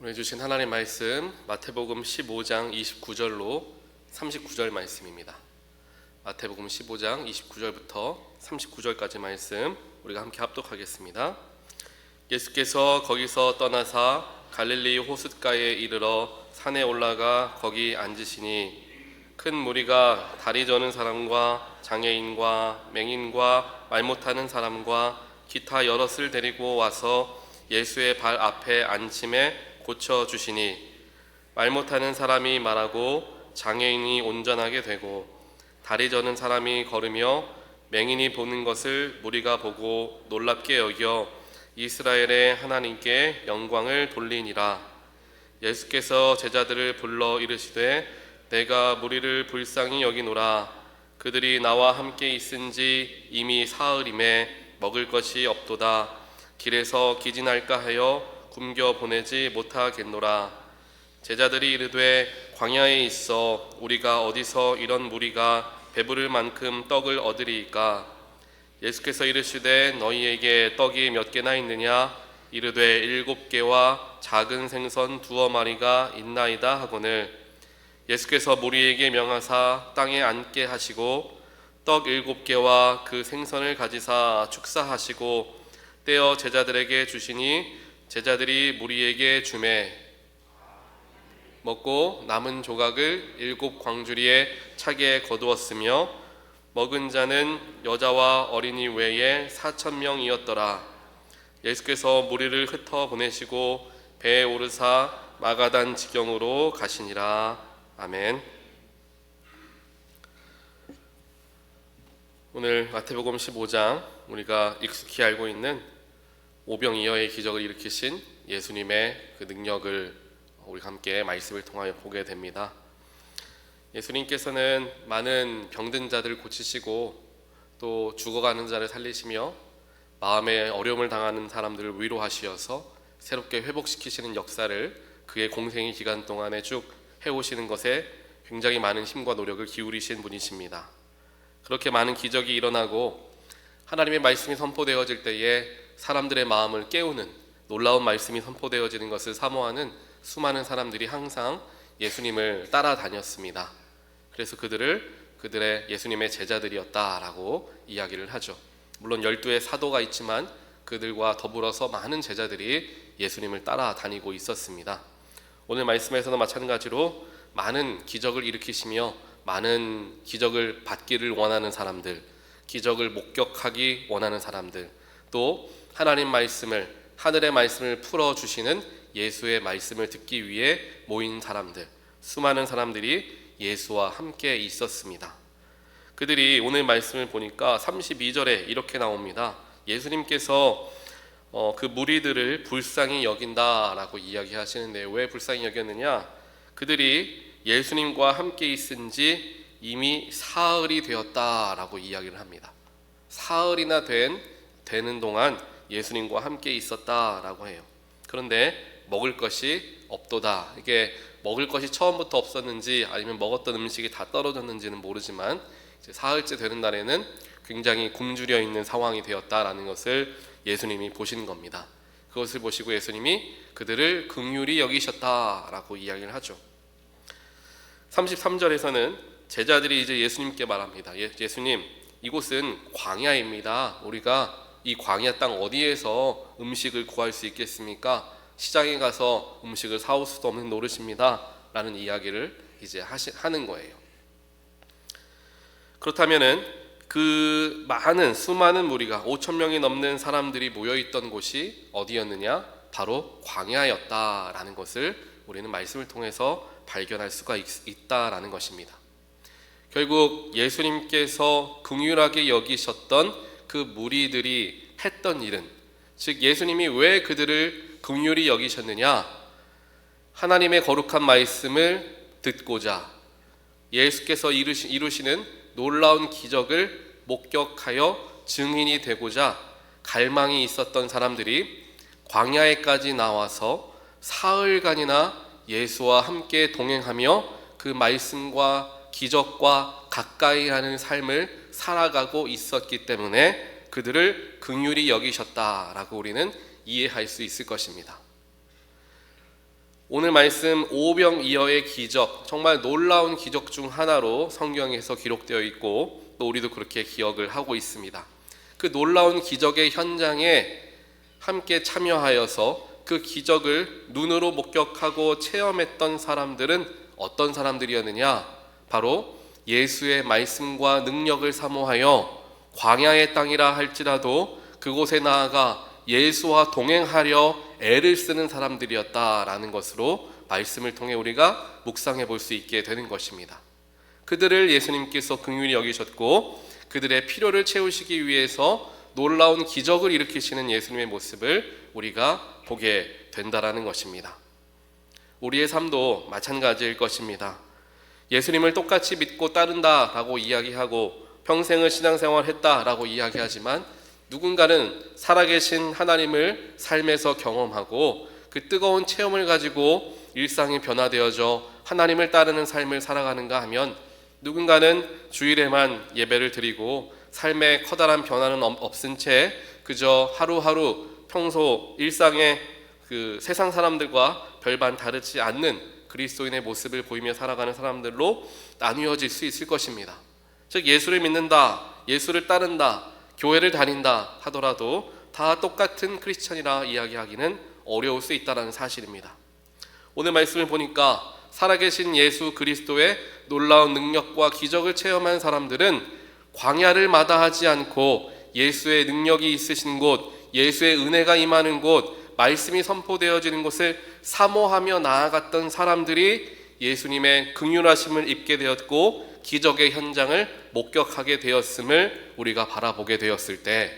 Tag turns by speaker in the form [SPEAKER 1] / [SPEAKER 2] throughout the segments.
[SPEAKER 1] 오늘 주신 하나님 말씀 마태복음 15장 29절로 39절 말씀입니다. 마태복음 15장 29절부터 39절까지 말씀 우리가 함께 합독하겠습니다. 예수께서 거기서 떠나사 갈릴리 호숫가에 이르러 산에 올라가 거기 앉으시니 큰 무리가 다리 저는 사람과 장애인과 맹인과 말 못하는 사람과 기타 여럿을 데리고 와서 예수의 발 앞에 앉힘에 고쳐주시니 말 못하는 사람이 말하고 장애인이 온전하게 되고 다리 저는 사람이 걸으며 맹인이 보는 것을 무리가 보고 놀랍게 여겨 이스라엘의 하나님께 영광을 돌리니라. 예수께서 제자들을 불러 이르시되 내가 무리를 불쌍히 여기노라. 그들이 나와 함께 있은지 이미 사흘임에 먹을 것이 없도다. 길에서 기진할까 하여 굶겨 보내지 못하겠노라. 제자들이 이르되 광야에 있어 우리가 어디서 이런 무리가 배부를 만큼 떡을 얻으리이까? 예수께서 이르시되 너희에게 떡이 몇 개나 있느냐? 이르되 7개와 작은 생선 2마리가 있나이다 하거늘. 예수께서 무리에게 명하사 땅에 앉게 하시고 떡 7개와 그 생선을 가지사 축사하시고 떼어 제자들에게 주시니 제자들이 무리에게 주매 먹고 남은 조각을 7광주리에 차게 거두었으며 먹은 자는 여자와 어린이 외에 4,000명이었더라. 예수께서 무리를 흩어 보내시고 배에 오르사 마가단 지경으로 가시니라. 아멘. 오늘 마태복음 15장 우리가 익숙히 알고 있는 오병이어의 기적을 일으키신 예수님의 그 능력을 우리 함께 말씀을 통하여 보게 됩니다. 예수님께서는 많은 병든 자들을 고치시고 또 죽어가는 자를 살리시며 마음에 어려움을 당하는 사람들을 위로하시어서 새롭게 회복시키시는 역사를 그의 공생의 기간 동안에 쭉 해오시는 것에 굉장히 많은 힘과 노력을 기울이신 분이십니다. 그렇게 많은 기적이 일어나고 하나님의 말씀이 선포되어질 때에 사람들의 마음을 깨우는 놀라운 말씀이 선포되어지는 것을 사모하는 수많은 사람들이 항상 예수님을 따라다녔습니다. 그래서 그들의 예수님의 제자들이었다라고 이야기를 하죠. 물론 12의 사도가 있지만 그들과 더불어서 많은 제자들이 예수님을 따라다니고 있었습니다. 오늘 말씀에서는 마찬가지로 많은 기적을 일으키시며 많은 기적을 받기를 원하는 사람들, 기적을 목격하기 원하는 사람들, 또 하나님 말씀을, 하늘의 말씀을 풀어주시는 예수의 말씀을 듣기 위해 모인 사람들, 수많은 사람들이 예수와 함께 있었습니다. 그들이 오늘 말씀을 보니까 32절에 이렇게 나옵니다. 예수님께서 그 무리들을 불쌍히 여긴다라고 이야기하시는데 왜 불쌍히 여겼느냐? 그들이 예수님과 함께 있은 지 이미 사흘이 되었다라고 이야기를 합니다. 사흘이나 되는 동안 예수님과 함께 있었다라고 해요. 그런데 먹을 것이 없도다. 이게 먹을 것이 처음부터 없었는지 아니면 먹었던 음식이 다 떨어졌는지는 모르지만 이제 사흘째 되는 날에는 굉장히 굶주려 있는 상황이 되었다라는 것을 예수님이 보시는 겁니다. 그것을 보시고 예수님이 그들을 긍휼히 여기셨다라고 이야기를 하죠. 33절에서는 제자들이 이제 예수님께 말합니다. 예수님, 이곳은 광야입니다. 우리가 이 광야 땅 어디에서 음식을 구할 수 있겠습니까? 시장에 가서 음식을 사올 수도 없는 노릇입니다. 라는 이야기를 이제 하는 거예요. 그렇다면은 그 수많은 무리가 5,000명이 넘는 사람들이 모여있던 곳이 어디였느냐? 바로 광야였다라는 것을 우리는 말씀을 통해서 발견할 수가 있다라는 것입니다. 결국 예수님께서 긍휼하게 여기셨던 그 무리들이 했던 일은, 즉 예수님이 왜 그들을 긍휼히 여기셨느냐? 하나님의 거룩한 말씀을 듣고자 예수께서 이루시는 놀라운 기적을 목격하여 증인이 되고자 갈망이 있었던 사람들이 광야에까지 나와서 사흘간이나 예수와 함께 동행하며 그 말씀과 기적과 가까이 하는 삶을 살아가고 있었기 때문에 그들을 긍휼히 여기셨다라고 우리는 이해할 수 있을 것입니다. 오늘 말씀 오병이어의 기적, 정말 놀라운 기적 중 하나로 성경에서 기록되어 있고 또 우리도 그렇게 기억을 하고 있습니다. 그 놀라운 기적의 현장에 함께 참여하여서 그 기적을 눈으로 목격하고 체험했던 사람들은 어떤 사람들이었느냐? 바로 예수의 말씀과 능력을 사모하여 광야의 땅이라 할지라도 그곳에 나아가 예수와 동행하려 애를 쓰는 사람들이었다라는 것으로 말씀을 통해 우리가 묵상해 볼 수 있게 되는 것입니다. 그들을 예수님께서 긍휼히 여기셨고 그들의 필요를 채우시기 위해서 놀라운 기적을 일으키시는 예수님의 모습을 우리가 보게 된다라는 것입니다. 우리의 삶도 마찬가지일 것입니다. 예수님을 똑같이 믿고 따른다라고 이야기하고 평생을 신앙생활 했다라고 이야기하지만 누군가는 살아계신 하나님을 삶에서 경험하고 그 뜨거운 체험을 가지고 일상이 변화되어져 하나님을 따르는 삶을 살아가는가 하면 누군가는 주일에만 예배를 드리고 삶에 커다란 변화는 없은 채 그저 하루하루 평소 일상의 그 세상 사람들과 별반 다르지 않는 그리스도인의 모습을 보이며 살아가는 사람들로 나뉘어질 수 있을 것입니다. 즉 예수를 믿는다, 예수를 따른다, 교회를 다닌다 하더라도 다 똑같은 크리스천이라 이야기하기는 어려울 수 있다는 사실입니다. 오늘 말씀을 보니까 살아계신 예수 그리스도의 놀라운 능력과 기적을 체험한 사람들은 광야를 마다하지 않고 예수의 능력이 있으신 곳, 예수의 은혜가 임하는 곳, 말씀이 선포되어지는 곳을 사모하며 나아갔던 사람들이 예수님의 긍휼하심을 입게 되었고 기적의 현장을 목격하게 되었음을 우리가 바라보게 되었을 때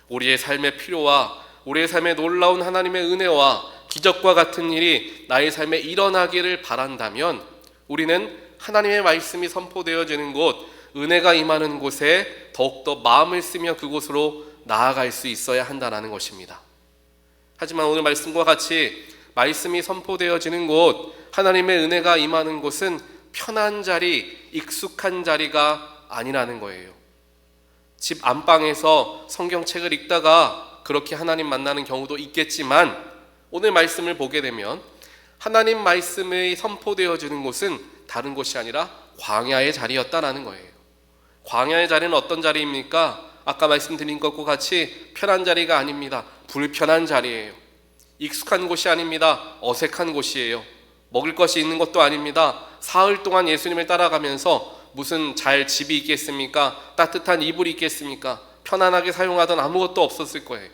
[SPEAKER 1] 우리의 삶의 필요와 우리의 삶에 놀라운 하나님의 은혜와 기적과 같은 일이 나의 삶에 일어나기를 바란다면 우리는 하나님의 말씀이 선포되어지는 곳, 은혜가 임하는 곳에 더욱더 마음을 쓰며 그곳으로 나아갈 수 있어야 한다는 것입니다. 하지만 오늘 말씀과 같이 말씀이 선포되어지는 곳, 하나님의 은혜가 임하는 곳은 편한 자리, 익숙한 자리가 아니라는 거예요. 집 안방에서 성경책을 읽다가 그렇게 하나님 만나는 경우도 있겠지만 오늘 말씀을 보게 되면 하나님 말씀이 선포되어지는 곳은 다른 곳이 아니라 광야의 자리였다라는 거예요. 광야의 자리는 어떤 자리입니까? 아까 말씀드린 것과 같이 편한 자리가 아닙니다. 불편한 자리예요. 익숙한 곳이 아닙니다. 어색한 곳이에요. 먹을 것이 있는 것도 아닙니다. 사흘 동안 예수님을 따라가면서 무슨 잘 집이 있겠습니까? 따뜻한 이불이 있겠습니까? 편안하게 사용하던 아무것도 없었을 거예요.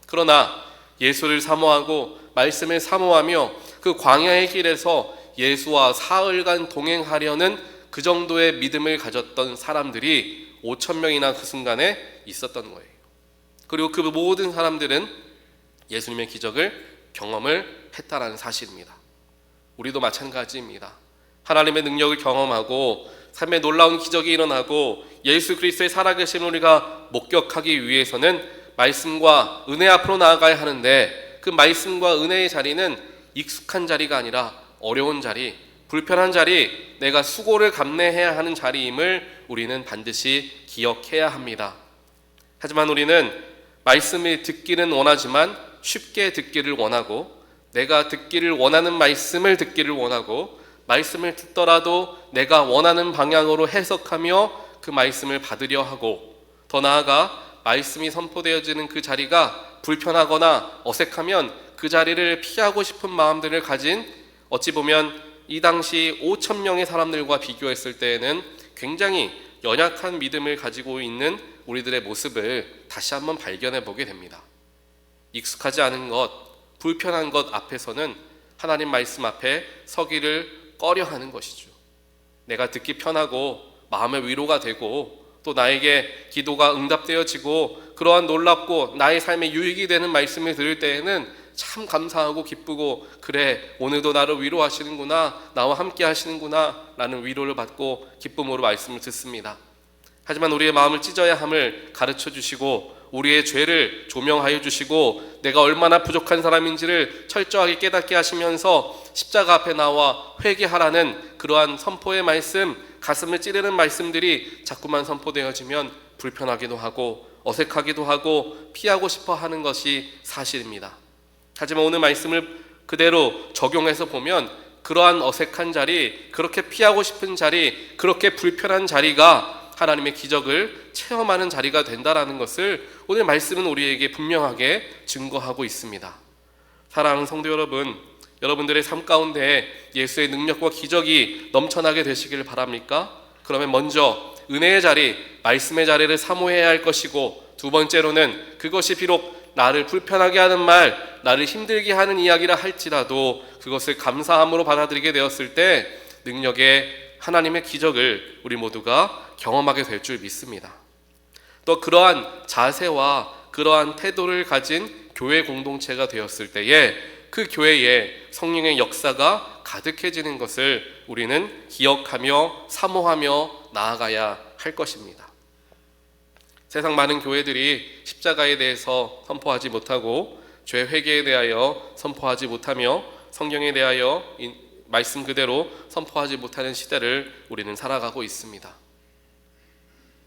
[SPEAKER 1] 그러나 예수를 사모하고 말씀을 사모하며 그 광야의 길에서 예수와 사흘간 동행하려는 그 정도의 믿음을 가졌던 사람들이 5,000명이나 그 순간에 있었던 거예요. 그리고 그 모든 사람들은 예수님의 기적을 경험을 했다라는 사실입니다. 우리도 마찬가지입니다. 하나님의 능력을 경험하고 삶에 놀라운 기적이 일어나고 예수 그리스도의 살아계심을 우리가 목격하기 위해서는 말씀과 은혜 앞으로 나아가야 하는데 그 말씀과 은혜의 자리는 익숙한 자리가 아니라 어려운 자리, 불편한 자리, 내가 수고를 감내해야 하는 자리임을 우리는 반드시 기억해야 합니다. 하지만 우리는 말씀을 듣기는 원하지만 쉽게 듣기를 원하고 내가 듣기를 원하는 말씀을 듣기를 원하고 말씀을 듣더라도 내가 원하는 방향으로 해석하며 그 말씀을 받으려 하고 더 나아가 말씀이 선포되어지는 그 자리가 불편하거나 어색하면 그 자리를 피하고 싶은 마음들을 가진 어찌 보면 이 당시 5,000명의 사람들과 비교했을 때에는 굉장히 연약한 믿음을 가지고 있는 우리들의 모습을 다시 한번 발견해 보게 됩니다. 익숙하지 않은 것, 불편한 것 앞에서는 하나님 말씀 앞에 서기를 꺼려하는 것이죠. 내가 듣기 편하고 마음의 위로가 되고 또 나에게 기도가 응답되어지고 그러한 놀랍고 나의 삶에 유익이 되는 말씀을 들을 때에는 참 감사하고 기쁘고 그래 오늘도 나를 위로하시는구나 나와 함께 하시는구나 라는 위로를 받고 기쁨으로 말씀을 듣습니다. 하지만 우리의 마음을 찢어야 함을 가르쳐 주시고 우리의 죄를 조명하여 주시고 내가 얼마나 부족한 사람인지를 철저하게 깨닫게 하시면서 십자가 앞에 나와 회개하라는 그러한 선포의 말씀, 가슴을 찌르는 말씀들이 자꾸만 선포되어지면 불편하기도 하고 어색하기도 하고 피하고 싶어 하는 것이 사실입니다. 하지만 오늘 말씀을 그대로 적용해서 보면 그러한 어색한 자리, 그렇게 피하고 싶은 자리, 그렇게 불편한 자리가 하나님의 기적을 체험하는 자리가 된다라는 것을 오늘 말씀은 우리에게 분명하게 증거하고 있습니다. 사랑하는 성도 여러분, 여러분들의 삶 가운데 예수의 능력과 기적이 넘쳐나게 되시기를 바랍니까? 그러면 먼저 은혜의 자리, 말씀의 자리를 사모해야 할 것이고, 두 번째로는 그것이 비록 나를 불편하게 하는 말, 나를 힘들게 하는 이야기라 할지라도 그것을 감사함으로 받아들이게 되었을 때 능력의 하나님의 기적을 우리 모두가 경험하게 될 줄 믿습니다. 또 그러한 자세와 그러한 태도를 가진 교회 공동체가 되었을 때에 그 교회에 성령의 역사가 가득해지는 것을 우리는 기억하며 사모하며 나아가야 할 것입니다. 세상 많은 교회들이 십자가에 대해서 선포하지 못하고 죄 회개에 대하여 선포하지 못하며 성경에 대하여 말씀 그대로 선포하지 못하는 시대를 우리는 살아가고 있습니다.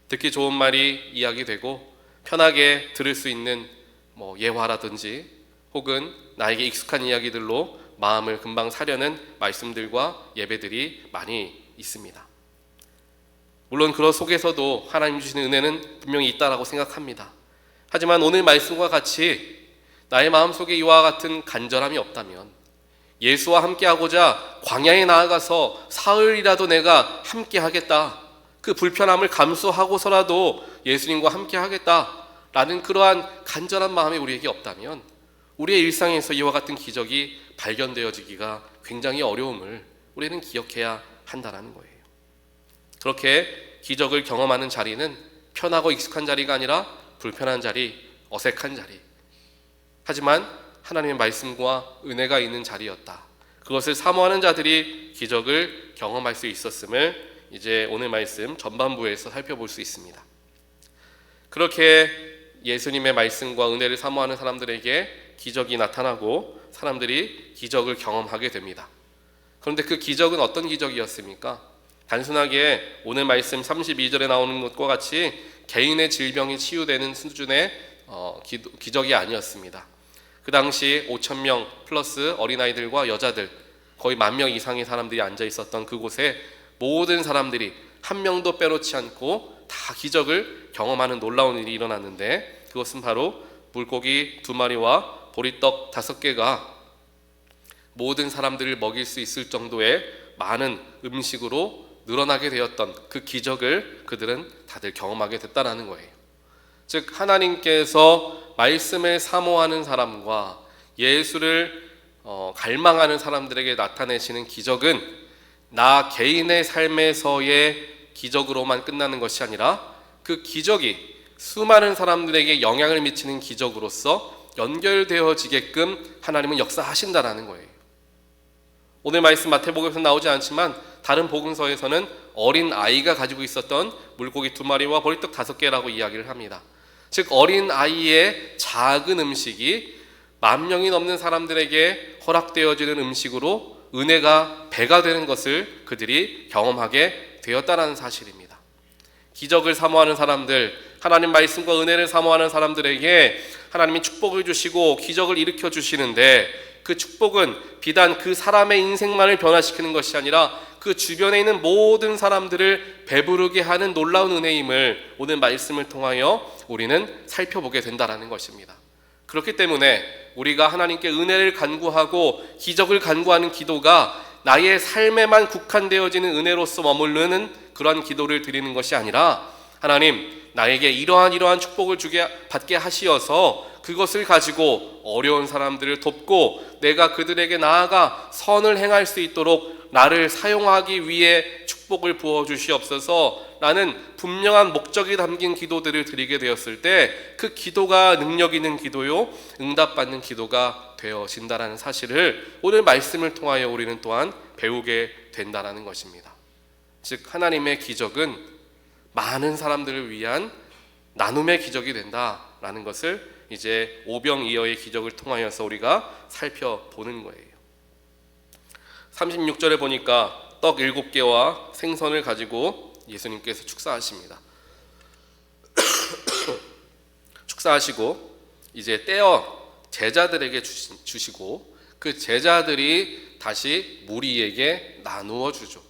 [SPEAKER 1] 듣기 좋은 말이 이야기되고 편하게 들을 수 있는 예화라든지 혹은 나에게 익숙한 이야기들로 마음을 금방 사려는 말씀들과 예배들이 많이 있습니다. 물론 그런 속에서도 하나님 주시는 은혜는 분명히 있다라고 생각합니다. 하지만 오늘 말씀과 같이 나의 마음속에 이와 같은 간절함이 없다면, 예수와 함께하고자 광야에 나아가서 사흘이라도 내가 함께하겠다, 그 불편함을 감수하고서라도 예수님과 함께하겠다라는 그러한 간절한 마음이 우리에게 없다면 우리의 일상에서 이와 같은 기적이 발견되어지기가 굉장히 어려움을 우리는 기억해야 한다는 거예요. 그렇게 기적을 경험하는 자리는 편하고 익숙한 자리가 아니라 불편한 자리, 어색한 자리, 하지만 하나님의 말씀과 은혜가 있는 자리였다. 그것을 사모하는 자들이 기적을 경험할 수 있었음을 이제 오늘 말씀 전반부에서 살펴볼 수 있습니다. 그렇게 예수님의 말씀과 은혜를 사모하는 사람들에게 기적이 나타나고 사람들이 기적을 경험하게 됩니다. 그런데 그 기적은 어떤 기적이었습니까? 단순하게 오늘 말씀 32절에 나오는 것과 같이 개인의 질병이 치유되는 수준의 기적이 아니었습니다. 그 당시 5,000명 플러스 어린아이들과 여자들 거의 10,000명 이상의 사람들이 앉아 있었던 그곳에 모든 사람들이 한 명도 빼놓지 않고 다 기적을 경험하는 놀라운 일이 일어났는데, 그것은 바로 물고기 2마리와 보리떡 5개가 모든 사람들을 먹일 수 있을 정도의 많은 음식으로 늘어나게 되었던 그 기적을 그들은 다들 경험하게 됐다는 거예요. 즉 하나님께서 말씀을 사모하는 사람과 예수를 갈망하는 사람들에게 나타내시는 기적은 나 개인의 삶에서의 기적으로만 끝나는 것이 아니라 그 기적이 수많은 사람들에게 영향을 미치는 기적으로서 연결되어지게끔 하나님은 역사하신다라는 거예요. 오늘 말씀 마태복음에서 나오지 않지만 다른 복음서에서는 어린 아이가 가지고 있었던 물고기 2마리와 보리떡 5개라고 이야기를 합니다. 즉 어린 아이의 작은 음식이 10,000명이 넘는 사람들에게 허락되어지는 음식으로 은혜가 배가 되는 것을 그들이 경험하게 되었다는 사실입니다. 기적을 사모하는 사람들, 하나님 말씀과 은혜를 사모하는 사람들에게 하나님이 축복을 주시고 기적을 일으켜 주시는데, 그 축복은 비단 그 사람의 인생만을 변화시키는 것이 아니라 그 주변에 있는 모든 사람들을 배부르게 하는 놀라운 은혜임을 오늘 말씀을 통하여 우리는 살펴보게 된다는 것입니다. 그렇기 때문에 우리가 하나님께 은혜를 간구하고 기적을 간구하는 기도가 나의 삶에만 국한되어지는 은혜로서 머무르는 그런 기도를 드리는 것이 아니라, 하나님 나에게 이러한 축복을 받게 하시어서 그것을 가지고 어려운 사람들을 돕고 내가 그들에게 나아가 선을 행할 수 있도록 나를 사용하기 위해 축복을 부어 주시옵소서 라는 분명한 목적이 담긴 기도들을 드리게 되었을 때 그 기도가 능력 있는 기도요, 응답받는 기도가 되어진다는 사실을 오늘 말씀을 통하여 우리는 또한 배우게 된다는 것입니다. 즉 하나님의 기적은 많은 사람들을 위한 나눔의 기적이 된다라는 것을 이제 오병이어의 기적을 통하여서 우리가 살펴보는 거예요. 36절에 보니까 떡 7개와 생선을 가지고 예수님께서 축사하십니다. 축사하시고 이제 떼어 제자들에게 주시고 그 제자들이 다시 무리에게 나누어 주죠.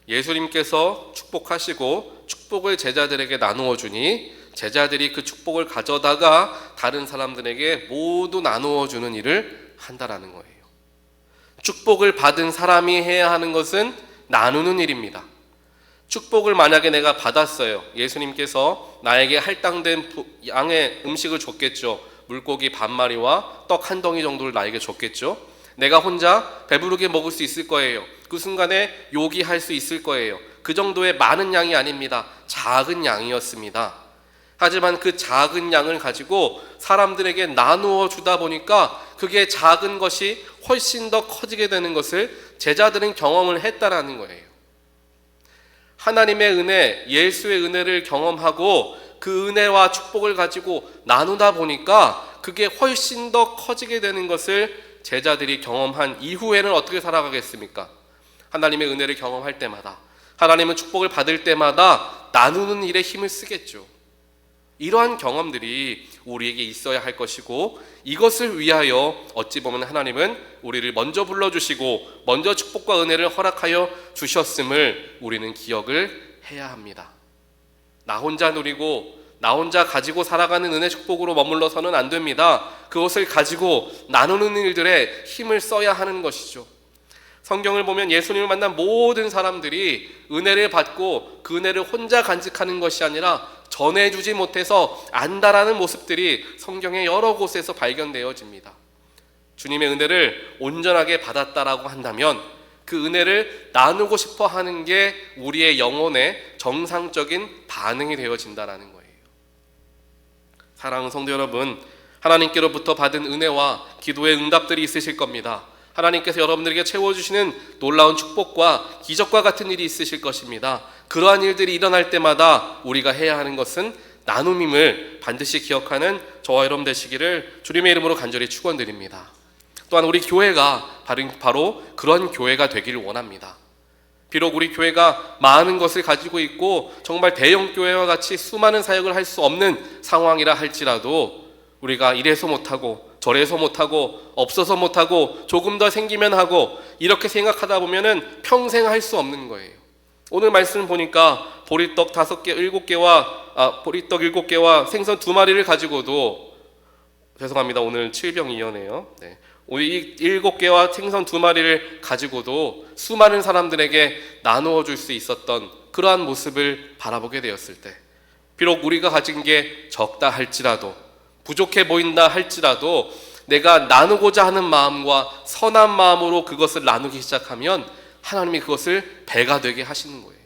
[SPEAKER 1] 예수님께서 축복하시고 축복을 제자들에게 나누어 주니 제자들이 그 축복을 가져다가 다른 사람들에게 모두 나누어 주는 일을 한다라는 거예요. 축복을 받은 사람이 해야 하는 것은 나누는 일입니다. 축복을 만약에 내가 받았어요. 예수님께서 나에게 할당된 양의 음식을 줬겠죠. 물고기 반마리와 떡 한 덩이 정도를 나에게 줬겠죠. 내가 혼자 배부르게 먹을 수 있을 거예요. 그 순간에 요기할 수 있을 거예요. 그 정도의 많은 양이 아닙니다. 작은 양이었습니다. 하지만 그 작은 양을 가지고 사람들에게 나누어 주다 보니까 그게 작은 것이 훨씬 더 커지게 되는 것을 제자들은 경험을 했다라는 거예요. 하나님의 은혜, 예수의 은혜를 경험하고 그 은혜와 축복을 가지고 나누다 보니까 그게 훨씬 더 커지게 되는 것을 제자들이 경험한 이후에는 어떻게 살아가겠습니까? 하나님의 은혜를 경험할 때마다, 하나님의 축복을 받을 때마다 나누는 일에 힘을 쓰겠죠. 이러한 경험들이 우리에게 있어야 할 것이고, 이것을 위하여 어찌 보면 하나님은 우리를 먼저 불러주시고 먼저 축복과 은혜를 허락하여 주셨음을 우리는 기억을 해야 합니다. 나 혼자 누리고 나 혼자 가지고 살아가는 은혜 축복으로 머물러서는 안 됩니다. 그것을 가지고 나누는 일들에 힘을 써야 하는 것이죠. 성경을 보면 예수님을 만난 모든 사람들이 은혜를 받고 그 은혜를 혼자 간직하는 것이 아니라 전해주지 못해서 안다라는 모습들이 성경의 여러 곳에서 발견되어집니다. 주님의 은혜를 온전하게 받았다라고 한다면 그 은혜를 나누고 싶어 하는 게 우리의 영혼의 정상적인 반응이 되어진다라는 거예요. 사랑하는 성도 여러분, 하나님께로부터 받은 은혜와 기도의 응답들이 있으실 겁니다. 하나님께서 여러분들에게 채워주시는 놀라운 축복과 기적과 같은 일이 있으실 것입니다. 그러한 일들이 일어날 때마다 우리가 해야 하는 것은 나눔임을 반드시 기억하는 저와 여러분 되시기를 주님의 이름으로 간절히 축원드립니다. 또한 우리 교회가 바로 그런 교회가 되기를 원합니다. 비록 우리 교회가 많은 것을 가지고 있고 정말 대형 교회와 같이 수많은 사역을 할 수 없는 상황이라 할지라도 우리가 이래서 못하고 저래서 못하고 없어서 못하고 조금 더 생기면 하고 이렇게 생각하다 보면은 평생 할 수 없는 거예요. 오늘 말씀 보니까 보리떡 7개와 보리떡 7개와 생선 2마리를 가지고도, 죄송합니다, 오늘 7병2여네요. 네. 우리 7개와 생선 2마리를 가지고도 수많은 사람들에게 나누어 줄 수 있었던 그러한 모습을 바라보게 되었을 때, 비록 우리가 가진 게 적다 할지라도, 부족해 보인다 할지라도 내가 나누고자 하는 마음과 선한 마음으로 그것을 나누기 시작하면 하나님이 그것을 배가 되게 하시는 거예요.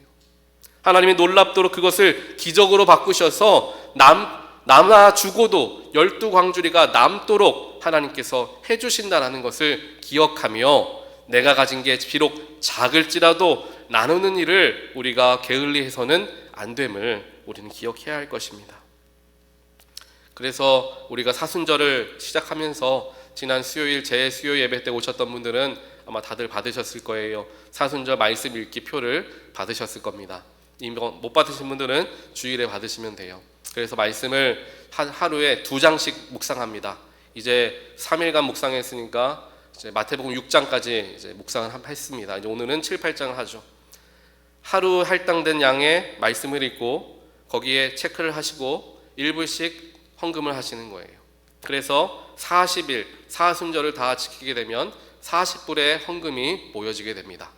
[SPEAKER 1] 하나님이 놀랍도록 그것을 기적으로 바꾸셔서 남아 죽어도 12광주리가 남도록 하나님께서 해주신다는 것을 기억하며 내가 가진 게 비록 작을지라도 나누는 일을 우리가 게을리해서는 안 됨을 우리는 기억해야 할 것입니다. 그래서 우리가 사순절을 시작하면서 지난 수요일 제수요 예배 때 오셨던 분들은 아마 다들 받으셨을 거예요. 사순절 말씀 읽기 표를 받으셨을 겁니다. 못 받으신 분들은 주일에 받으시면 돼요. 그래서 말씀을 하루에 2장씩 묵상합니다. 이제 3일간 묵상했으니까 이제 마태복음 6장까지 이제 묵상을 했습니다. 이제 오늘은 7, 8장을 하죠. 하루 할당된 양의 말씀을 읽고 거기에 체크를 하시고 1불씩 헌금을 하시는 거예요. 그래서 40일 사순절을 다 지키게 되면 40불의 헌금이 모여지게 됩니다.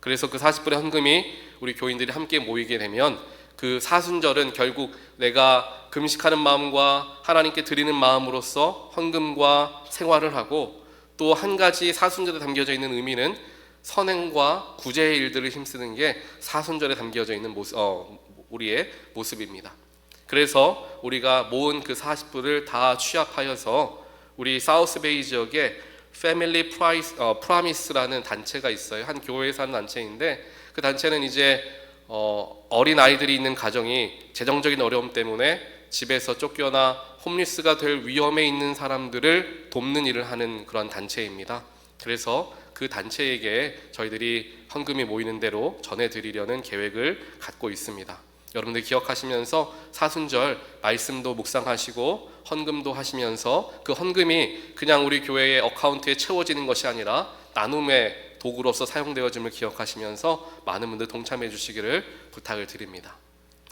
[SPEAKER 1] 그래서 그 40불의 헌금이 우리 교인들이 함께 모이게 되면 그 사순절은 결국 내가 금식하는 마음과 하나님께 드리는 마음으로써 헌금과 생활을 하고, 또 한 가지 사순절에 담겨져 있는 의미는 선행과 구제의 일들을 힘쓰는 게 사순절에 담겨져 있는 우리의 모습입니다. 그래서 우리가 모은 그 40불을 다 취합하여서 우리 사우스베이 지역에 패밀리 프라미스라는 단체가 있어요. 한 교회에서 하는 단체인데, 그 단체는 이제 어린 아이들이 있는 가정이 재정적인 어려움 때문에 집에서 쫓겨나 홈리스가 될 위험에 있는 사람들을 돕는 일을 하는 그런 단체입니다. 그래서 그 단체에게 저희들이 헌금이 모이는 대로 전해드리려는 계획을 갖고 있습니다. 여러분들 기억하시면서 사순절 말씀도 묵상하시고 헌금도 하시면서 그 헌금이 그냥 우리 교회의 어카운트에 채워지는 것이 아니라 나눔의 도구로서 사용되어짐을 기억하시면서 많은 분들 동참해 주시기를 부탁을 드립니다.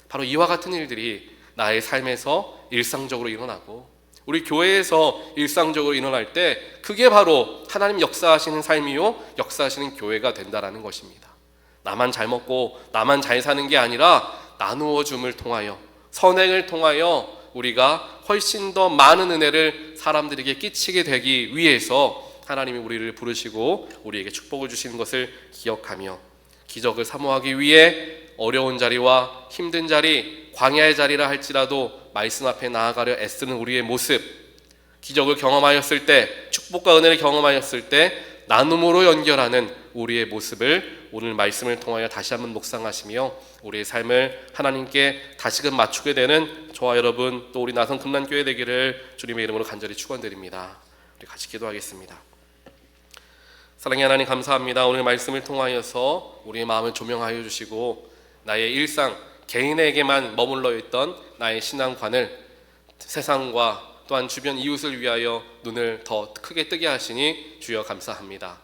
[SPEAKER 1] 바로 이와 같은 일들이 나의 삶에서 일상적으로 일어나고 우리 교회에서 일상적으로 일어날 때 그게 바로 하나님 역사하시는 삶이요 역사하시는 교회가 된다라는 것입니다. 나만 잘 먹고 나만 잘 사는 게 아니라 나누어 줌을 통하여 선행을 통하여 우리가 훨씬 더 많은 은혜를 사람들에게 끼치게 되기 위해서 하나님이 우리를 부르시고 우리에게 축복을 주시는 것을 기억하며 기적을 사모하기 위해 어려운 자리와 힘든 자리, 광야의 자리라 할지라도 말씀 앞에 나아가려 애쓰는 우리의 모습, 기적을 경험하였을 때, 축복과 은혜를 경험하였을 때 나눔으로 연결하는 우리의 모습을 오늘 말씀을 통하여 다시 한번 묵상하시며 우리의 삶을 하나님께 다시금 맞추게 되는 저와 여러분 또 우리 나성 금난교회 되기를 주님의 이름으로 간절히 축원드립니다. 우리 같이 기도하겠습니다. 사랑의 하나님 감사합니다. 오늘 말씀을 통하여서 우리의 마음을 조명하여 주시고 나의 일상 개인에게만 머물러 있던 나의 신앙관을 세상과 또한 주변 이웃을 위하여 눈을 더 크게 뜨게 하시니 주여 감사합니다.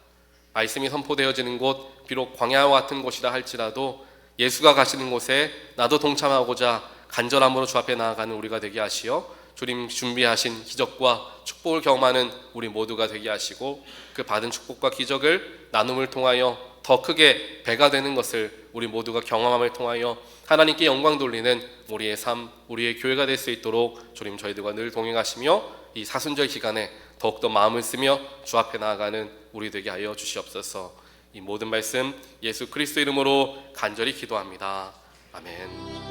[SPEAKER 1] 말씀이 선포되어지는 곳 비록 광야와 같은 곳이라 할지라도 예수가 가시는 곳에 나도 동참하고자 간절함으로 주 앞에 나아가는 우리가 되게 하시어 주님 준비하신 기적과 축복을 경험하는 우리 모두가 되게 하시고 그 받은 축복과 기적을 나눔을 통하여 더 크게 배가 되는 것을 우리 모두가 경험함을 통하여 하나님께 영광 돌리는 우리의 삶, 우리의 교회가 될 수 있도록 주님 저희들과 늘 동행하시며 이 사순절 기간에 더욱더 마음을 쓰며 주 앞에 나아가는 우리 되게 하여 주시옵소서. 이 모든 말씀 예수 그리스도 이름으로 간절히 기도합니다. 아멘.